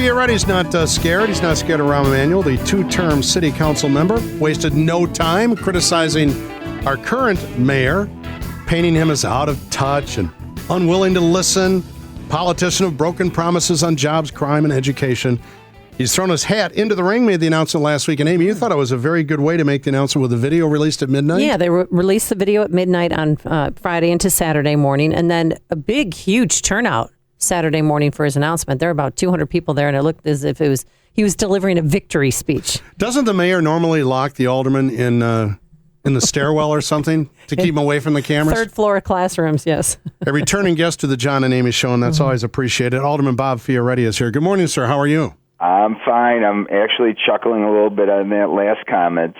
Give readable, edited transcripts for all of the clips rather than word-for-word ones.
Fioretti's not scared. He's not scared of Rahm Emanuel, the two-term city council member. Wasted no time criticizing our current mayor, painting him as out of touch and unwilling to listen, politician of broken promises on jobs, crime, and education. He's thrown his hat into the ring, made the announcement last week. And Amy, you thought it was a very good way to make the announcement with a video released at midnight? Yeah, they released the video at midnight on Friday into Saturday morning, and then a big, huge turnout Saturday morning for his announcement. There were about 200 people there, and it looked as if he was delivering a victory speech. Doesn't the mayor normally lock the alderman in the stairwell or something to keep him away from the cameras? Third floor classrooms, yes. A returning guest to the John and Amy show, and that's always appreciated. Alderman Bob Fioretti is here. Good morning, sir. How are you? I'm fine. I'm actually chuckling a little bit on that last comment,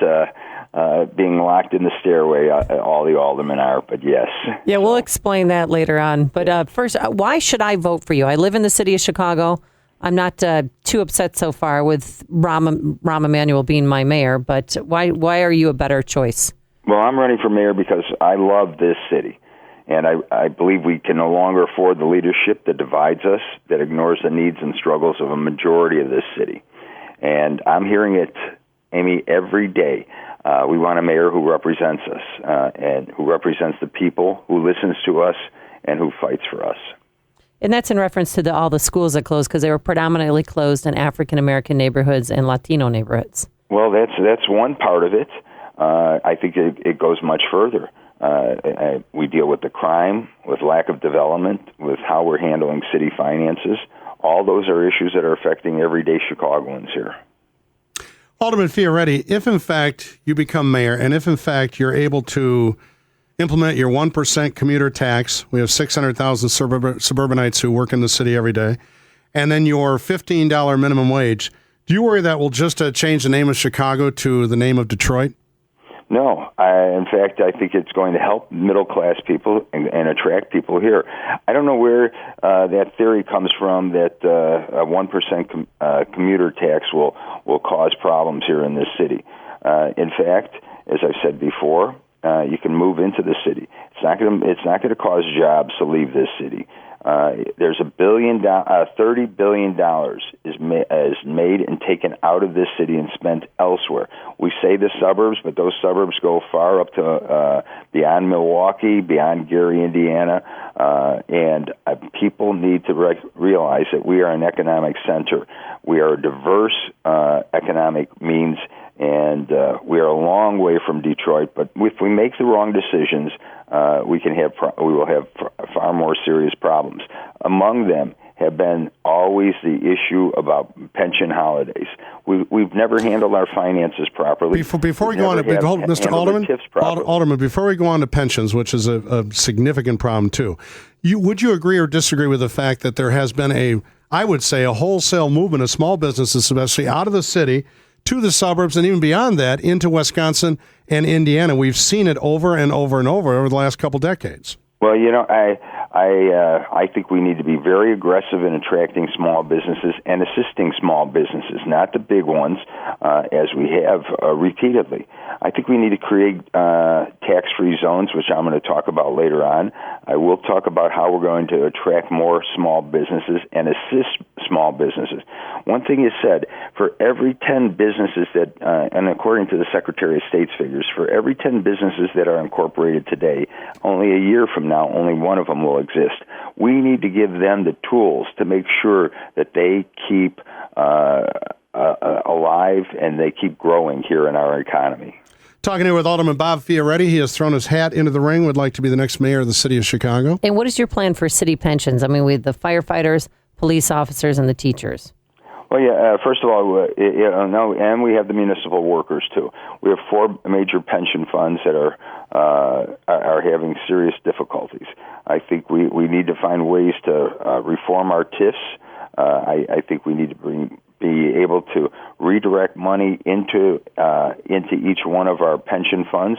being locked in the stairway. All the aldermen are, but yes. Yeah, we'll explain that later on. But first, why should I vote for you? I live in the city of Chicago. I'm not too upset so far with Rahm Emanuel being my mayor, but why are you a better choice? Well, I'm running for mayor because I love this city. And I believe we can no longer afford the leadership that divides us, that ignores the needs and struggles of a majority of this city. And I'm hearing it, Amy, every day. We want a mayor who represents us and who represents the people, who listens to us, and who fights for us. And that's in reference to all the schools that closed because they were predominantly closed in African-American neighborhoods and Latino neighborhoods. Well, that's one part of it. I think it goes much further. We deal with the crime, with lack of development, with how we're handling city finances. All those are issues that are affecting everyday Chicagoans here. Alderman Fioretti, if in fact you become mayor and if in fact you're able to implement your 1% commuter tax, we have 600,000 suburbanites who work in the city every day, and then your $15 minimum wage, do you worry that will just change the name of Chicago to the name of Detroit? No. In fact, I think it's going to help middle-class people and attract people here. I don't know where that theory comes from that a 1% commuter tax will cause problems here in this city. In fact, as I've said before, you can move into the city. It's not going to cause jobs to leave this city. There's $30 billion is made and taken out of this city and spent elsewhere. We say the suburbs, but those suburbs go far up to beyond Milwaukee, beyond Gary, Indiana, and people need to realize that we are an economic center. We are a diverse economic means, and we are a long way from Detroit. But if we make the wrong decisions, we will have far more serious problems. Among them have been always the issue about pension holidays. We've never handled our finances properly. Before we go on, Mr. Alderman, before we go on to pensions, which is a significant problem too, would you agree or disagree with the fact that there has been I would say a wholesale movement of small businesses, especially out of the city, to the suburbs and even beyond that into Wisconsin and Indiana? We've seen it over and over and over the last couple decades. Well, I think we need to be very aggressive in attracting small businesses and assisting small businesses, not the big ones, as we have repeatedly. I think we need to create tax-free zones, which I'm going to talk about later on. I will talk about how we're going to attract more small businesses and assist small businesses. One thing is said, for every 10 businesses that, and according to the Secretary of State's figures, for every 10 businesses that are incorporated today, only a year from now, only one of them will exist. We need to give them the tools to make sure that they keep alive and they keep growing here in our economy. Talking here with Alderman Bob Fioretti. He has thrown his hat into the ring, would like to be the next mayor of the city of Chicago. And what is your plan for city pensions? I mean, with the firefighters, police officers, and the teachers. Well, yeah. First of all, and we have the municipal workers too. We have 4 major pension funds that are having serious difficulties. I think we need to find ways to reform our TIFs. I think we need to be able to redirect money into each one of our pension funds.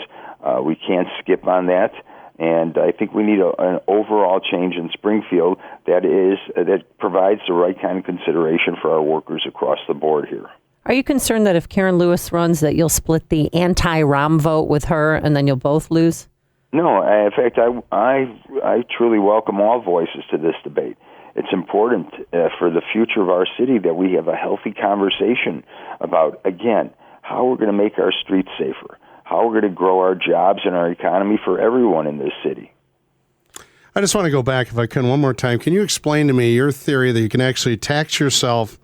We can't skip on that. And I think we need an overall change in Springfield that provides the right kind of consideration for our workers across the board here. Are you concerned that if Karen Lewis runs, that you'll split the anti-Rahm vote with her and then you'll both lose? No. In fact, I truly welcome all voices to this debate. it's important for the future of our city that we have a healthy conversation about, again, how we're going to make our streets safer, how we're going to grow our jobs and our economy for everyone in this city. I just want to go back, if I can, one more time. Can you explain to me your theory that you can actually tax yourself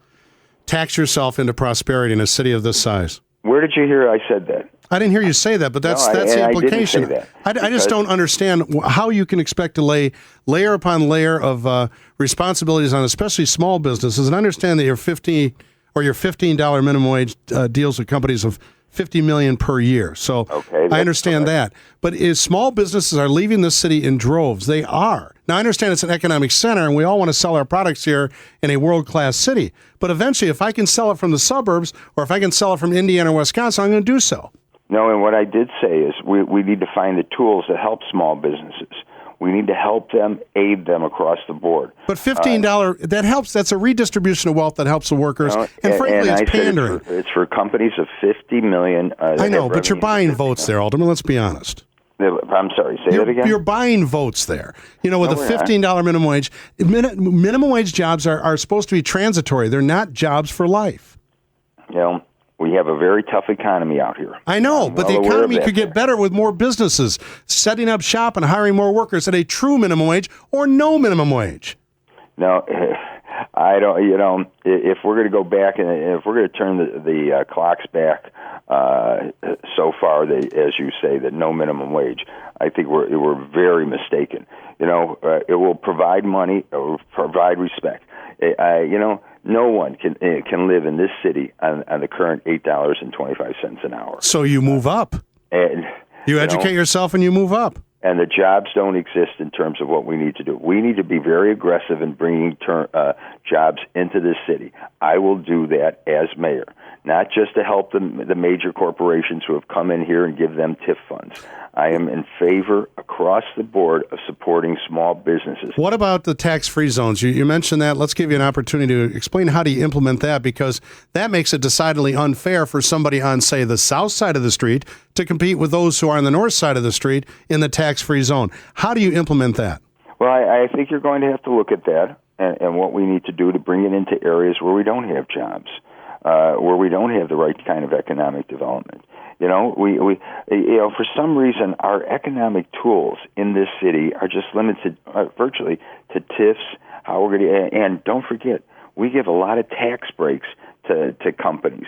into prosperity in a city of this size? Where did you hear I said that? I didn't hear you say that, but that's the implication. I didn't say that. I just don't understand how you can expect to lay layer upon layer of responsibilities on especially small businesses. And understand that your $15 minimum wage deals with companies of $50 million per year. So I understand that. But small businesses are leaving this city in droves. They are. Now, I understand it's an economic center, and we all want to sell our products here in a world-class city. But eventually, if I can sell it from the suburbs, or if I can sell it from Indiana or Wisconsin, I'm going to do so. No, and what I did say is we need to find the tools that help small businesses. We need to help them, aid them across the board. But $15, that helps. That's a redistribution of wealth that helps the workers. And frankly, it's pandering. It's for companies of $50 million. I know, but you're buying votes there, Alderman. Let's be honest. I'm sorry, say that again? You're buying votes there. With a $15 minimum wage. Minimum wage jobs are supposed to be transitory. They're not jobs for life. We have a very tough economy out here. I know, but the economy could get better with more businesses setting up shop and hiring more workers at a true minimum wage or no minimum wage. No, I don't. If we're going to go back and if we're going to turn the clocks back so far, as you say, that no minimum wage, I think we're very mistaken. It will provide money, it will provide respect. No one can live in this city on the current $8.25 an hour. So you move up. And you educate yourself and you move up. And the jobs don't exist in terms of what we need to do. We need to be very aggressive in bringing jobs into this city. I will do that as mayor, not just to help the major corporations who have come in here and give them TIF funds. I am in favor across the board of supporting small businesses. What about the tax-free zones? You mentioned that. Let's give you an opportunity to explain how do you implement that, because that makes it decidedly unfair for somebody on, say, the south side of the street to compete with those who are on the north side of the street in the tax-free zone. How do you implement that? Well, I think you're going to have to look at that and what we need to do to bring it into areas where we don't have jobs, where we don't have the right kind of economic development. For some reason, our economic tools in this city are just limited virtually to TIFs. How we're going to, and don't forget, we give a lot of tax breaks to companies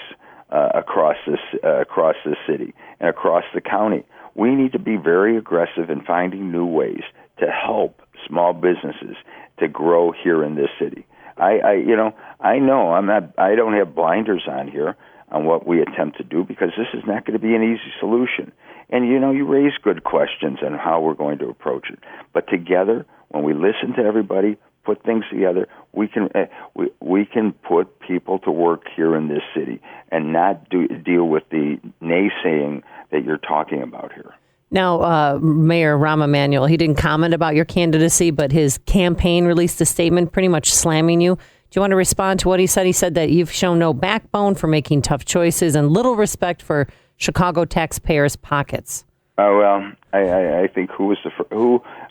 across this city and across the county. We need to be very aggressive in finding new ways to help small businesses to grow here in this city. I don't have blinders on here on what we attempt to do, because this is not going to be an easy solution. And, you raise good questions on how we're going to approach it. But together, when we listen to everybody, put things together, we can put people to work here in this city and not deal with the naysaying that you're talking about here. Now, Mayor Rahm Emanuel, he didn't comment about your candidacy, but his campaign released a statement pretty much slamming you. Do you want to respond to what he said? He said that you've shown no backbone for making tough choices and little respect for Chicago taxpayers' pockets. Well, I think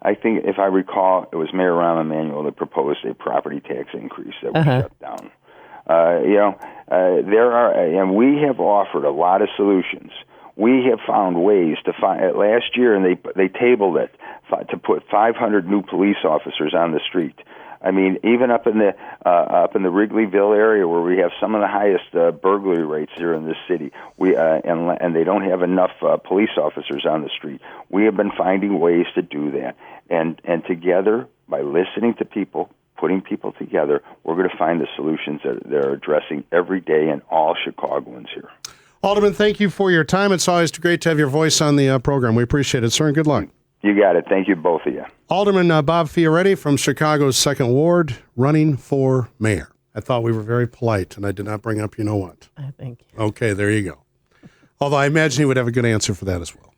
I think, if I recall, it was Mayor Rahm Emanuel that proposed a property tax increase that was shut down. There are, and we have offered a lot of solutions. We have found ways to find last year, and they tabled it to put 500 new police officers on the street. I mean, even up in the Wrigleyville area, where we have some of the highest burglary rates here in this city, and they don't have enough police officers on the street. We have been finding ways to do that, and together, by listening to people, putting people together, we're going to find the solutions that they're addressing every day in all Chicagoans here. Alderman, thank you for your time. It's always great to have your voice on the program. We appreciate it, sir, and good luck. You got it. Thank you, both of you. Alderman Bob Fioretti from Chicago's 2nd Ward, running for mayor. I thought we were very polite, and I did not bring up you know what. Thank you. Okay, there you go. Although I imagine he would have a good answer for that as well.